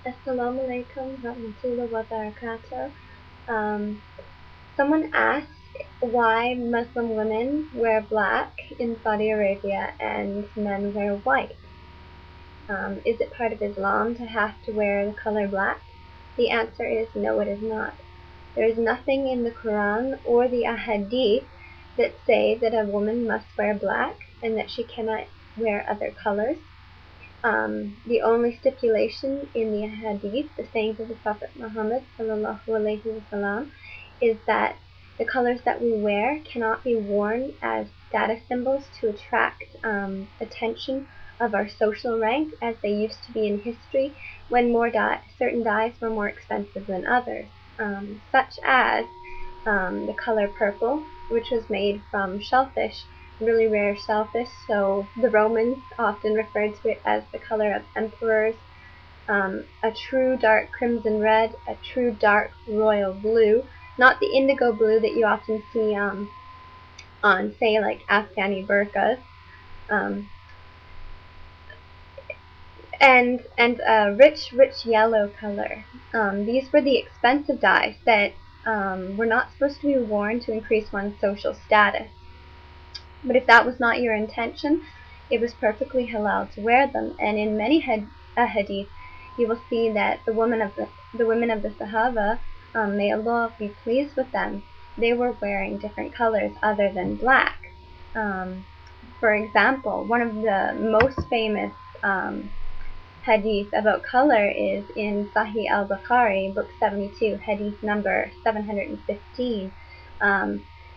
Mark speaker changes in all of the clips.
Speaker 1: Assalamu alaikum warahmatullahi wabarakatuh. Um, Someone asked why Muslim women wear black in Saudi Arabia and men wear white. Is it part of Islam to have to wear the color black? The answer is no, it is not. There is nothing in the Quran or the Ahadith that say that a woman must wear black and that she cannot wear other colors. The only stipulation in the Hadith, the sayings of the Prophet Muhammad ﷺ, is that the colors that we wear cannot be worn as status symbols to attract attention of our social rank, as they used to be in history when certain dyes were more expensive than others, such as the color purple, which was made from shellfish, really rare shellfish, so the Romans often referred to it as the color of emperors. A true dark crimson red, a true dark royal blue, not the indigo blue that you often see on, say, like Afghani burqas, um, and a rich yellow color. These were the expensive dyes that were not supposed to be worn to increase one's social status. But if that was not your intention, it was perfectly halal to wear them. And in many hadith, you will see that the women of the Sahaba, may Allah be pleased with them, they were wearing different colors other than black. For example, one of the most famous hadith about color is in Sahih al-Bukhari, book 72, hadith number 715.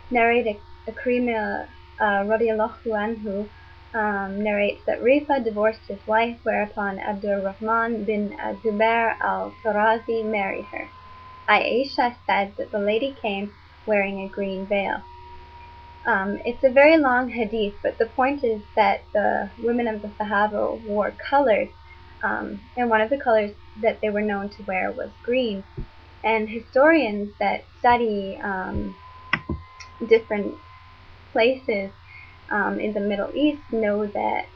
Speaker 1: Narrated Akrimah radiallahu anhu narrates that Rifa divorced his wife, whereupon Abdurrahman bin Zubair al-Qurazi married her. Aisha said that the lady came wearing a green veil. It's a very long hadith, but the point is that the women of the Sahaba wore colors, and one of the colors that they were known to wear was green. And historians that study different places in the Middle East know that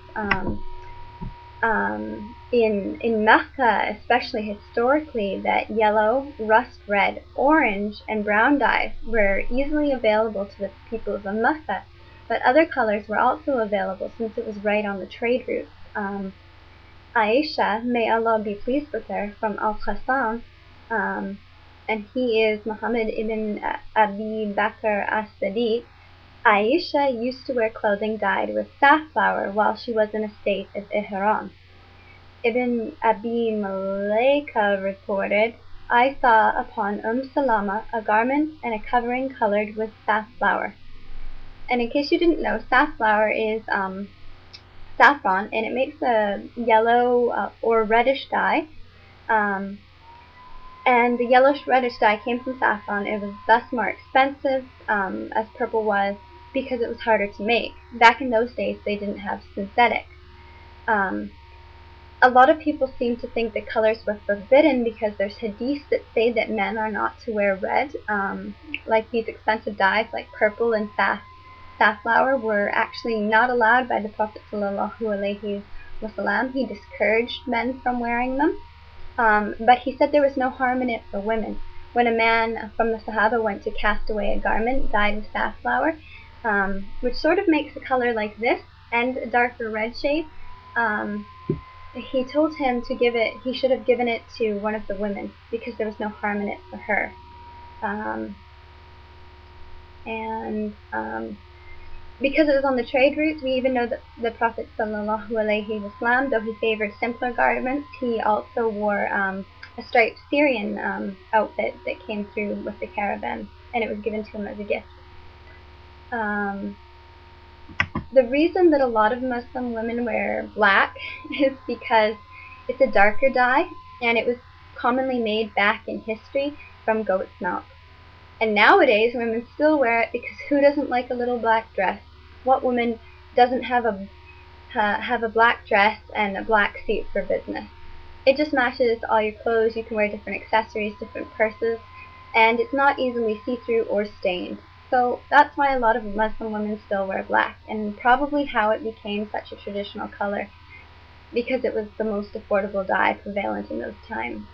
Speaker 1: in Mecca, especially historically, that yellow, rust red, orange, and brown dyes were easily available to the peoples of Mecca, but other colors were also available since it was right on the trade route. Aisha, may Allah be pleased with her, from Al-Qassam, and he is Muhammad ibn Abi Bakr as-Siddiq. Aisha used to wear clothing dyed with safflower while she was in a state of ihram. Ibn Abi Mulaika reported, I saw upon Salama a garment and a covering colored with safflower. And in case you didn't know, safflower is saffron, and it makes a yellow or reddish dye. And the yellowish reddish dye came from saffron. It was thus more expensive, as purple was, because it was harder to make. Back in those days, they didn't have synthetic. A lot of people seem to think that colors were forbidden because there's hadiths that say that men are not to wear red. Like these expensive dyes like purple and safflower were actually not allowed by the Prophet ﷺ. He discouraged men from wearing them. But he said there was no harm in it for women. When a man from the Sahaba went to cast away a garment dyed with safflower, which sort of makes a color like this and a darker red shade, he told him to give it, he should have given it to one of the women because there was no harm in it for her. Because it was on the trade route, we even know that the Prophet ﷺ, though he favored simpler garments, he also wore a striped Syrian outfit that came through with the caravan, and it was given to him as a gift. The reason that a lot of Muslim women wear black is because it's a darker dye, and it was commonly made back in history from goat's milk. And nowadays, women still wear it because who doesn't like a little black dress? What woman doesn't have a black dress and a black suit for business? It just matches all your clothes. You can wear different accessories, different purses, and it's not easily see-through or stained. So that's why a lot of Muslim women still wear black, and probably how it became such a traditional color. because it was the most affordable dye prevalent in those times.